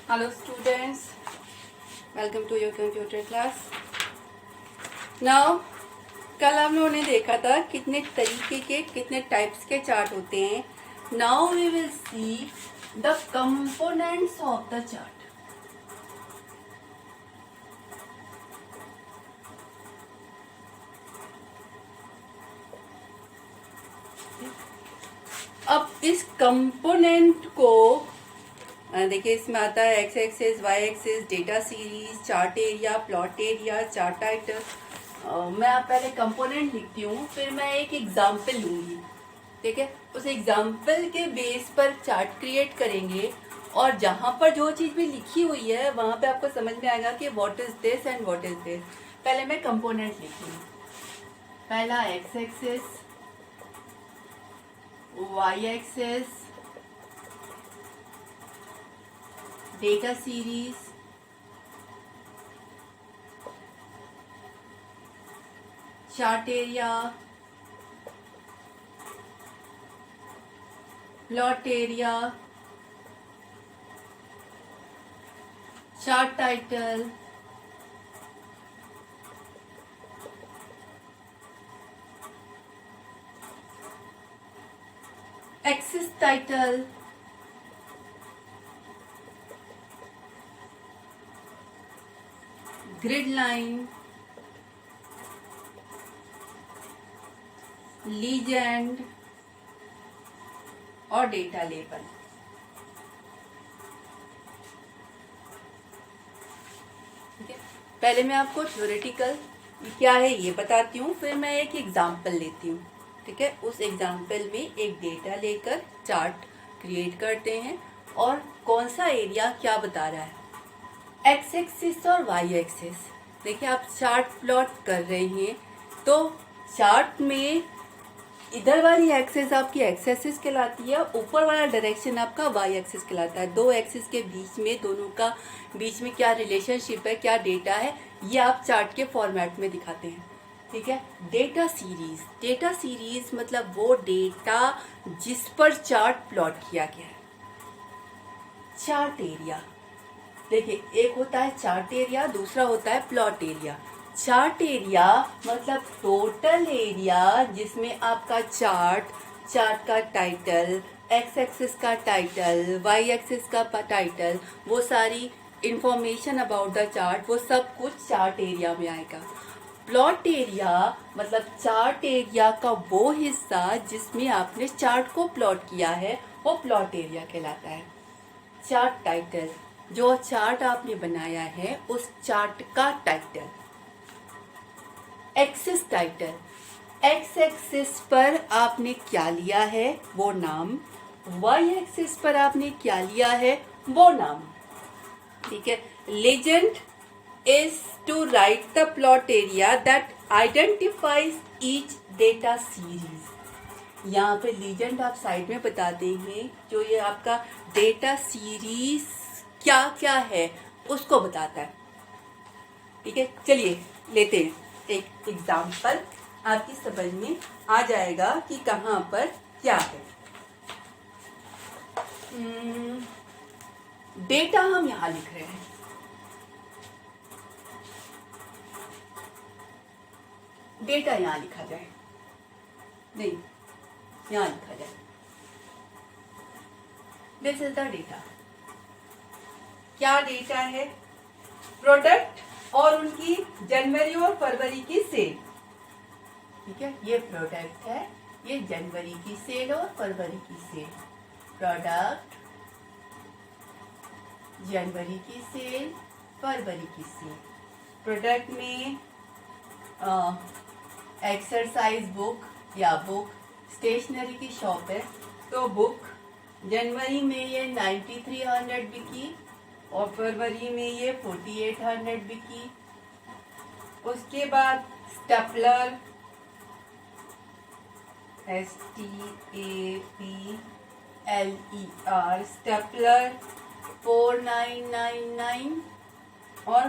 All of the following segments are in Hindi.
Hello students, welcome to your computer class. Now, कल हम लोगों ने देखा था कितने तरीके के कितने टाइप्स के चार्ट होते हैं. Now we will see the components of the chart. अब इस कंपोनेंट को देखिए, इसमें आता है X axis, Y axis, data series, chart area, plot area, chart title. मैं आप पहले कंपोनेंट लिखती हूँ, फिर मैं एक एग्जाम्पल लूंगी. ठीक है, उस एग्जाम्पल के बेस पर चार्ट क्रिएट करेंगे और जहाँ पर जो चीज़ भी लिखी हुई है वहाँ पे आपको समझ में आएगा कि what is this and what is this. पहले मैं कंपोनेंट लिखती हूँ. पहला X axis, Y axis, data series, chart area, plot area, chart title, axis title, grid line, legend और डेटा लेबल. ठीक है, पहले मैं आपको थ्योरेटिकल क्या है ये बताती हूँ, फिर मैं एक एग्जाम्पल लेती हूँ. ठीक है, उस एग्जाम्पल में एक डेटा लेकर चार्ट क्रिएट करते हैं और कौन सा एरिया क्या बता रहा है. एक्स एक्सिस और वाई एक्सिस. देखिए, आप चार्ट प्लॉट कर रहे हैं तो चार्ट में इधर वाली एक्सिस आपकी एक्स एक्सिस कहलाती है, ऊपर वाला डायरेक्शन आपका वाई एक्सिस कहलाता है. दो एक्सिस के बीच में, दोनों का बीच में क्या रिलेशनशिप है, क्या डेटा है, ये आप चार्ट के फॉर्मेट में दिखाते हैं. ठीक है, डेटा सीरीज. डेटा सीरीज मतलब वो डेटा जिस पर चार्ट प्लॉट किया गया है. Chart area. देखिए, एक होता है चार्ट एरिया, दूसरा होता है प्लॉट एरिया. चार्ट एरिया मतलब टोटल एरिया जिसमें आपका चार्ट का टाइटल, एक्स एक्सिस का टाइटल, वाई एक्सिस का टाइटल, वो सारी इंफॉर्मेशन अबाउट द चार्ट, वो सब कुछ चार्ट एरिया में आएगा. प्लॉट एरिया मतलब चार्ट एरिया का वो हिस्सा जिसमें आपने चार्ट को प्लॉट किया है, वो प्लॉट एरिया कहलाता है. चार्ट टाइटल, जो चार्ट आपने बनाया है उस चार्ट का title. Axis title, x axis पर आपने क्या लिया है वो नाम, वाई एक्सिस पर आपने क्या लिया है वो नाम. ठीक है, legend is to write the plot area that identifies each data series. यहाँ पे लीजेंड आप साइड में बता देंगे, जो ये आपका डेटा सीरीज क्या क्या है उसको बताता है. ठीक है, चलिए लेते हैं एक एग्जाम्पल, आपकी समझ में आ जाएगा कि कहाँ पर क्या है. डेटा हम यहाँ लिख रहे हैं. डेटा यहाँ लिखा जाए, नहीं यहाँ लिखा जाए. This is the data. क्या डेटा है? प्रोडक्ट और उनकी जनवरी और फरवरी की सेल. ठीक है, ये प्रोडक्ट है, ये जनवरी की सेल और फरवरी की सेल. प्रोडक्ट, जनवरी की सेल, फरवरी की सेल. प्रोडक्ट में एक्सरसाइज बुक या बुक, स्टेशनरी की शॉप है तो बुक जनवरी में ये 9300 बिकी और फरवरी में ये 4800 बिकी. उसके बाद स्टेपलर, STAPLER, स्टेपलर 4999 और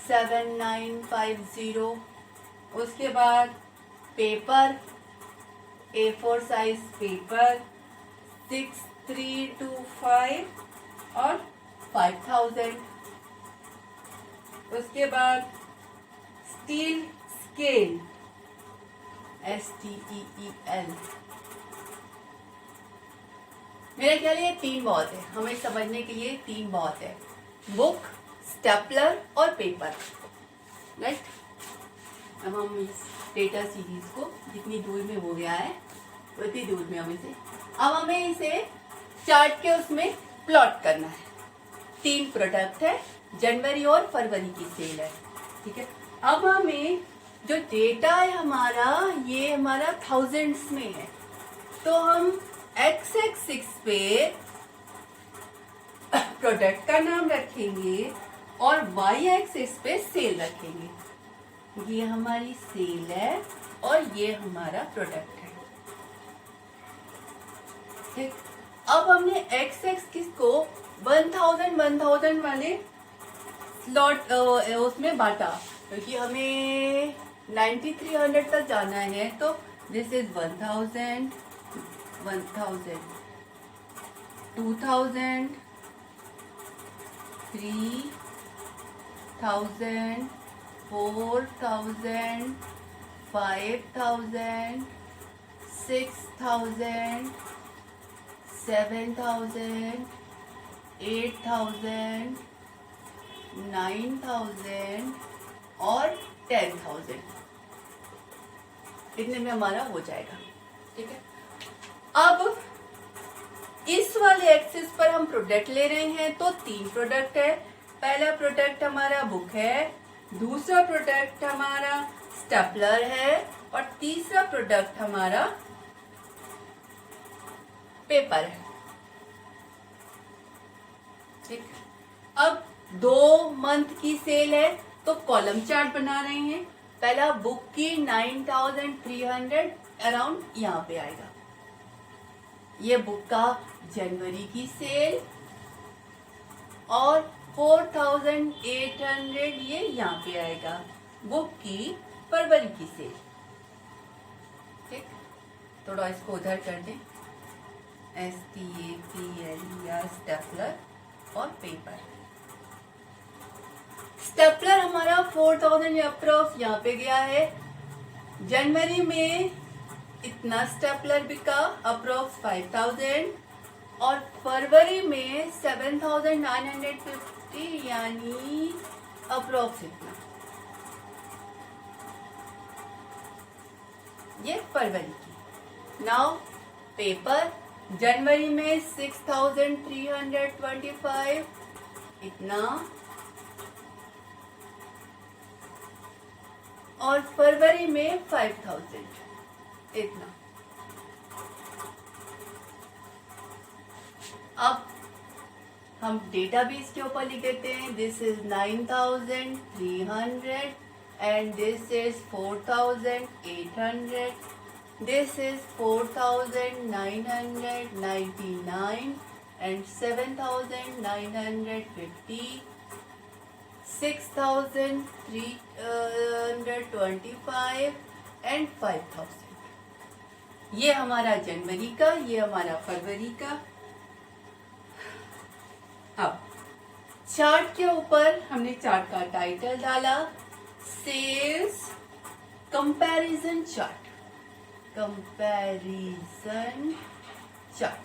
7950. उसके बाद पेपर, A4 साइज पेपर 6325 और 5000 1000। उसके बाद स्टील स्केल, STEEL। मेरे ख्याल ये 3 बहुत है, हमें समझने के लिए 3 बहुत है, बुक, स्टेपलर और पेपर, राइट। अब हम इस डेटा सीरीज को जितनी दूर में हो गया है उतनी दूर में अब हमें इसे चार्ट के उसमें प्लॉट करना है। 3 प्रोडक्ट है, जनवरी और फरवरी की सेल है, ठीक है। अब हमें जो डेटा है हमारा, ये हमारा थाउजेंड्स में है, तो हम एक्स एक्सिस पे प्रोडक्ट का नाम रखेंगे और वाई एक्सिस पे सेल रखेंगे। ये हमारी सेल है और ये हमारा प्रोडक्ट है, ठीक। अब हमने एक्स एक्सिस को 1000 वाले स्लॉट उसमें बांटा, क्योंकि हमें 9300 तक जाना है, तो दिस इज 1000, 2000, 3000, 4000, 5000, 6000, 7000, 8000, 9000 और 10,000। इतने में हमारा हो जाएगा, ठीक है। अब इस वाले एक्सिस पर हम प्रोडक्ट ले रहे हैं, तो 3 प्रोडक्ट है। पहला प्रोडक्ट हमारा बुक है, दूसरा प्रोडक्ट हमारा स्टेपलर है और तीसरा प्रोडक्ट हमारा पेपर है, ठीक। अब 2 मंथ की सेल है, तो कॉलम चार्ट बना रहे हैं। पहला बुक की 9300 अराउंड यहाँ पे आएगा। ये बुक का जनवरी की सेल और 4800 ये यहाँ पे आएगा, बुक की फरवरी की सेल, ठीक। थोड़ा इसको उधर कर दें, STAPL या स्टेपलर और पेपर। स्टेपलर हमारा 4000 अप्रोक्स यहाँ पे गया है। जनवरी में इतना स्टेपलर बिका, अप्रोक्स 5000, और फरवरी में 7950, यानी अप्रोक्स इतना। ये फरवरी की। नाउ पेपर, जनवरी में 6325, इतना, और फरवरी में 5000, इतना। अब हम डेटाबेस के ऊपर लिख देते हैं, this is 9300 and this is 4800, this is 4999 and 7950, 6325 and 5000। ये हमारा जनवरी का, ये हमारा फरवरी का। अब चार्ट के ऊपर हमने चार्ट का टाइटल डाला, sales comparison chart, comparison chart.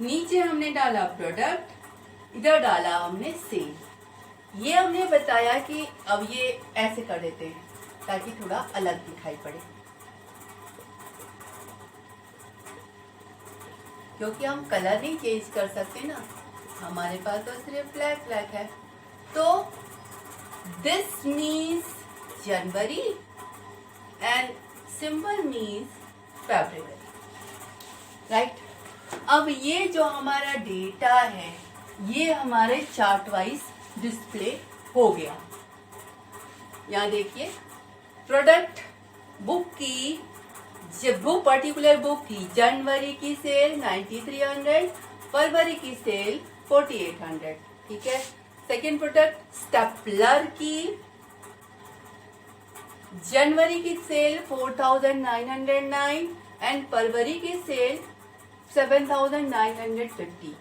नीचे हमने डाला प्रोडक्ट, इधर डाला हमने सेल। ये हमने बताया कि अब ये ऐसे कर देते हैं ताकि थोड़ा अलग दिखाई पड़े, क्योंकि हम कलर नहीं चेंज कर सकते ना, हमारे पास तो सिर्फ ब्लैक है। तो this means January and symbol means February, right. अब ये जो हमारा डेटा है ये हमारे चार्ट वाइज डिस्प्ले हो गया। यहाँ देखिए, प्रोडक्ट बुक की, बुक पर्टिकुलर बुक की जनवरी की सेल 9300, फरवरी की सेल 4800, ठीक है। सेकेंड प्रोडक्ट स्टेपलर की जनवरी की सेल 4909 एंड फरवरी की सेल 7950,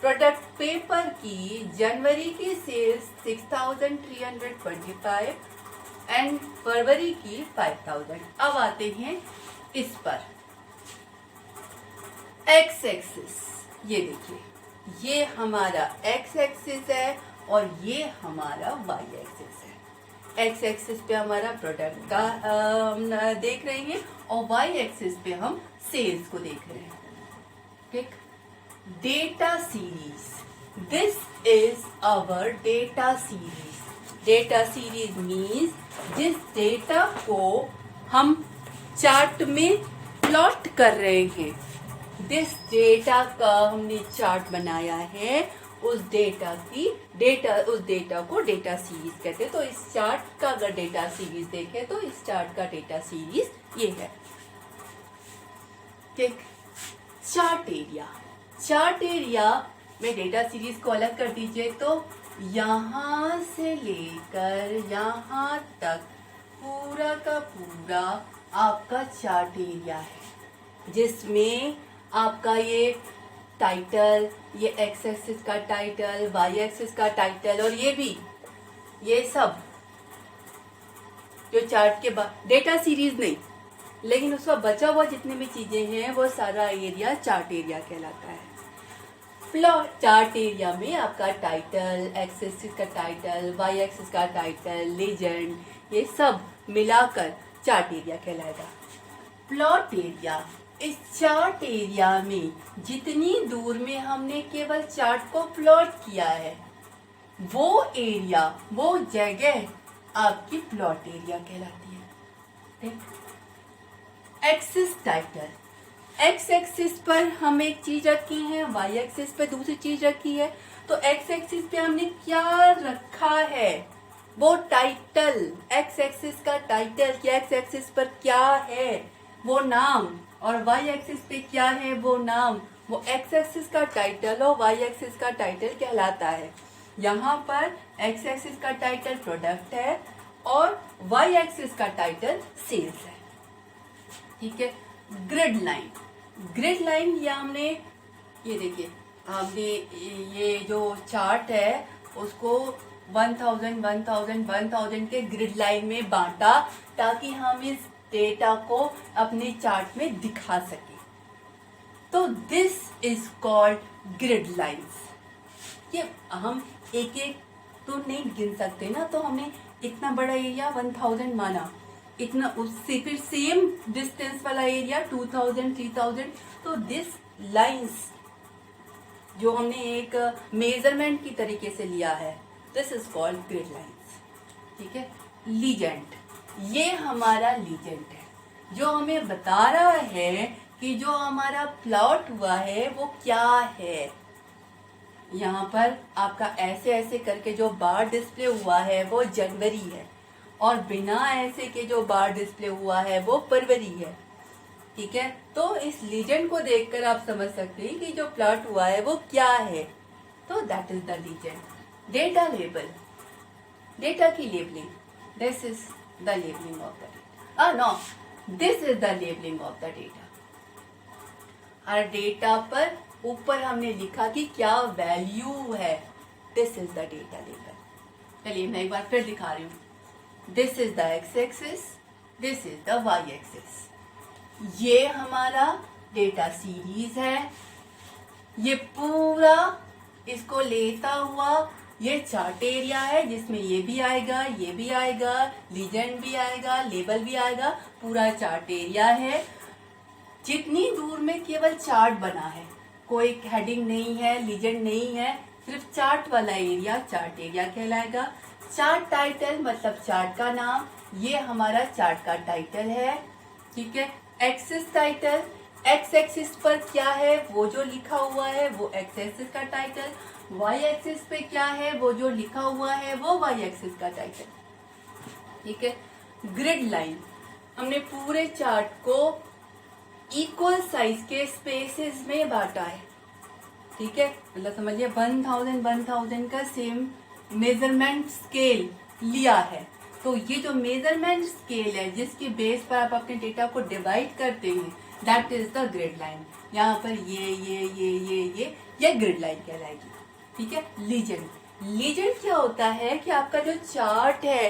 प्रोडक्ट पेपर की जनवरी की सेल्स 6,325 एंड फरवरी की 5,000। अब आते हैं इस पर एक्स एक्सिस, ये देखिए ये हमारा एक्स एक्सिस है और ये हमारा वाई एक्सिस है। एक्स एक्सिस पे हमारा प्रोडक्ट का देख रहे हैं और वाई एक्सिस पे हम सेल्स को देख रहे हैं। ठीक, data series, this is our data series. Data series means जिस डेटा को हम चार्ट में प्लॉट कर रहे हैं, जिस डेटा का हमने चार्ट बनाया है उस डेटा को डेटा सीरीज कहते हैं। तो इस चार्ट का अगर डेटा सीरीज देखें तो इस चार्ट का डेटा सीरीज ये है। ठीक, चार्ट एरिया में डेटा सीरीज को अलग कर दीजिए तो यहां से लेकर यहां तक पूरा का पूरा आपका चार्ट एरिया है, जिसमें आपका ये टाइटल, ये एक्स एक्सिस का टाइटल, वाई एक्सिस का टाइटल और ये सब जो चार्ट के बाद डेटा सीरीज नहीं, लेकिन उसका बचा हुआ जितने भी चीजें हैं वो सारा एरिया चार्ट एरिया कहलाता है। प्लॉट चार्ट एरिया में आपका टाइटल, एक्स एक्सिस का टाइटल, वाई एक्सिस का टाइटल, लीजेंड, ये सब मिलाकर चार्ट एरिया कहलाएगा। प्लॉट एरिया, इस चार्ट एरिया में जितनी दूर में हमने केवल चार्ट को प्लॉट किया है वो एरिया, वो जगह आपकी प्लॉट एरिया कहलाती है। ठीक, एक्सिस टाइटल, एक्स एक्सिस पर हम एक चीज रखी है, वाई एक्सिस पर दूसरी चीज रखी है। तो एक्स एक्सिस पे हमने क्या रखा है, वो टाइटल, एक्स एक्सिस का टाइटल कि एक्स एक्सिस पर क्या है वो नाम, और वाई एक्सिस पे क्या है वो नाम, वो एक्स एक्सिस का टाइटल और वाई एक्सिस का टाइटल कहलाता है। यहाँ पर एक्स एक्सिस का टाइटल प्रोडक्ट है और वाई एक्सिस का टाइटल सेल्स है। ठीक है, ग्रिड लाइन या हमने ये देखिए, हमने ये जो चार्ट है उसको 1000 के ग्रिड लाइन में बांटा ताकि हम इस डेटा को अपने चार्ट में दिखा सके। तो this is called grid lines. ये हम एक एक तो नहीं गिन सकते ना, तो हमने इतना बड़ा एरिया 1000 माना, इतना उससे फिर सेम डिस्टेंस वाला एरिया 2000 3000। तो दिस लाइंस जो हमने एक मेजरमेंट की तरीके से लिया है, this is called grid lines. ठीक है, लीजेंड, ये हमारा लीजेंड है जो हमें बता रहा है कि जो हमारा प्लॉट हुआ है वो क्या है। यहाँ पर आपका ऐसे ऐसे करके जो बार डिस्प्ले हुआ है वो जनवरी है और बिना ऐसे के जो बार डिस्प्ले हुआ है वो फरवरी है। ठीक है, तो इस लीजेंड को देखकर आप समझ सकते हैं कि जो प्लॉट हुआ है वो क्या है। तो that is the legend. Data label, data की labelling, this is the labelling of the data. No, this is the labelling of the data. हर डेटा पर ऊपर हमने लिखा कि क्या वैल्यू है, this is the data label. चलिए मैं एक बार फिर दिखा रही हूँ। This is the x axis, this is the y axis. ये हमारा डेटा सीरीज है, ये पूरा इसको लेता हुआ ये चार्ट एरिया है जिसमें ये भी आएगा, ये भी आएगा, लीजेंड भी आएगा, लेबल भी आएगा, पूरा चार्ट एरिया है। जितनी दूर में केवल चार्ट बना है, कोई हेडिंग नहीं है, लीजेंड नहीं है, सिर्फ चार्ट वाला एरिया चार्ट एरिया कहलाएगा। चार्ट टाइटल मतलब चार्ट का नाम, ये हमारा चार्ट का टाइटल है। ठीक है, एक्सिस टाइटल, एक्स एक्सिस पर क्या है वो जो लिखा हुआ है वो एक्स एक्सिस का टाइटल, वाई एक्सिस पे क्या है वो जो लिखा हुआ है वो वाई एक्सिस का टाइटल। ठीक है, ग्रिड लाइन, हमने पूरे चार्ट को इक्वल साइज के स्पेसेस में बांटा है। ठीक है, मतलब समझिए 1000 का सेम मेजरमेंट स्केल लिया है। तो ये जो मेजरमेंट स्केल है जिसके बेस पर आप अपने डेटा को डिवाइड करते हैं, that is the grid line. यहाँ पर ये ग्रिड लाइन कहलाएगी। ठीक है। लीजेंड क्या होता है कि आपका जो चार्ट है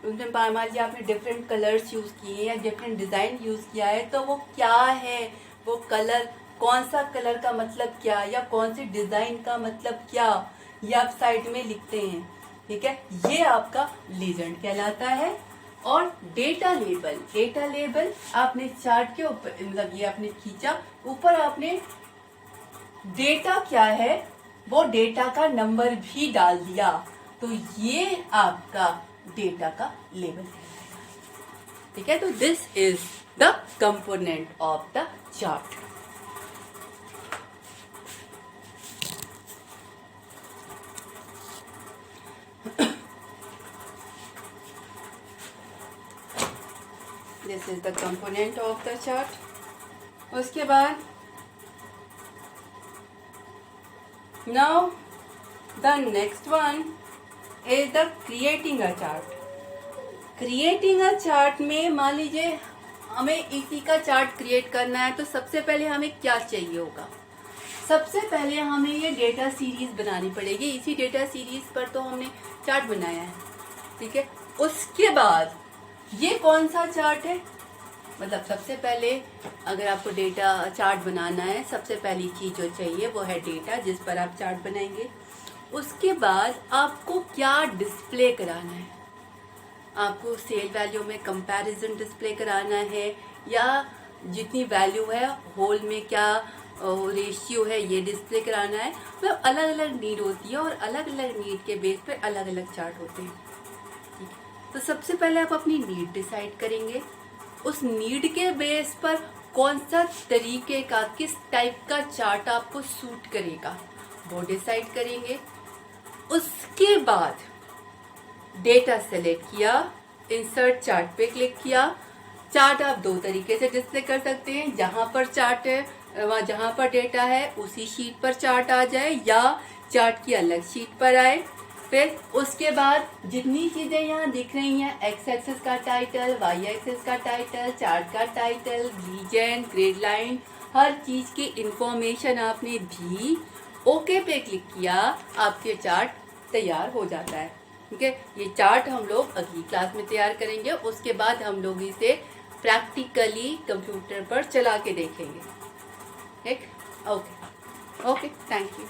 उसमें मान लीजिए आपने डिफरेंट कलर्स यूज किए या डिफरेंट डिजाइन यूज किया है, तो वो क्या है, वो कलर, कौन सा कलर का मतलब क्या, या कौन सी डिजाइन का मतलब क्या, ये आप साइड में लिखते हैं। ठीक है, ये आपका लीजेंड कहलाता है। और डेटा लेबल आपने चार्ट के ऊपर, मतलब ये आपने खींचा, ऊपर आपने डेटा क्या है वो डेटा का नंबर भी डाल दिया, तो ये आपका डेटा का लेबल कहलाएगा। ठीक है, तो this is the component of the chart. This is the component of the chart. उसके बाद now the next one is the creating a chart. Creating a chart में मान लीजिए हमें इसी का चार्ट क्रिएट करना है, तो सबसे पहले हमें क्या चाहिए होगा, सबसे पहले हमें ये डेटा सीरीज बनानी पड़ेगी। इसी डेटा सीरीज पर तो हमने चार्ट बनाया है। ठीक है, उसके बाद ये कौन सा चार्ट है, मतलब सबसे पहले अगर आपको डेटा चार्ट बनाना है, सबसे पहली चीज जो चाहिए वो है डेटा, जिस पर आप चार्ट बनाएंगे। उसके बाद आपको क्या डिस्प्ले कराना है, आपको सेल वैल्यू में कंपैरिजन डिस्प्ले कराना है, या जितनी वैल्यू है होल में क्या रेशियो है ये डिस्प्ले कराना है। मतलब अलग अलग नीड होती है और अलग अलग नीड के बेस पे अलग अलग चार्ट होते हैं। ठीक है, तो सबसे पहले आप अपनी नीड डिसाइड करेंगे, उस नीड के बेस पर कौन सा तरीके का, किस टाइप का चार्ट आपको सूट करेगा वो डिसाइड करेंगे। उसके बाद डेटा सेलेक्ट किया, इंसर्ट चार्ट पे क्लिक किया। चार्ट आप दो तरीके से डिस्प्ले कर सकते हैं, जहां पर चार्ट है वहाँ जहां पर डेटा है उसी शीट पर चार्ट आ जाए, या चार्ट की अलग शीट पर आए। फिर उसके बाद जितनी चीजें यहाँ दिख रही हैं, एक्स एक्सिस का टाइटल, वाई एक्सिस का टाइटल, चार्ट का टाइटल, लीजेंड, ग्रिड लाइन, हर चीज की इंफॉर्मेशन आपने दी, ओके पे क्लिक किया, आपके चार्ट तैयार हो जाता है। ठीक है, ये चार्ट हम लोग अगली क्लास में तैयार करेंगे। उसके बाद हम लोग इसे प्रैक्टिकली कंप्यूटर पर चला के देखेंगे। ठीक, ओके, थैंक यू।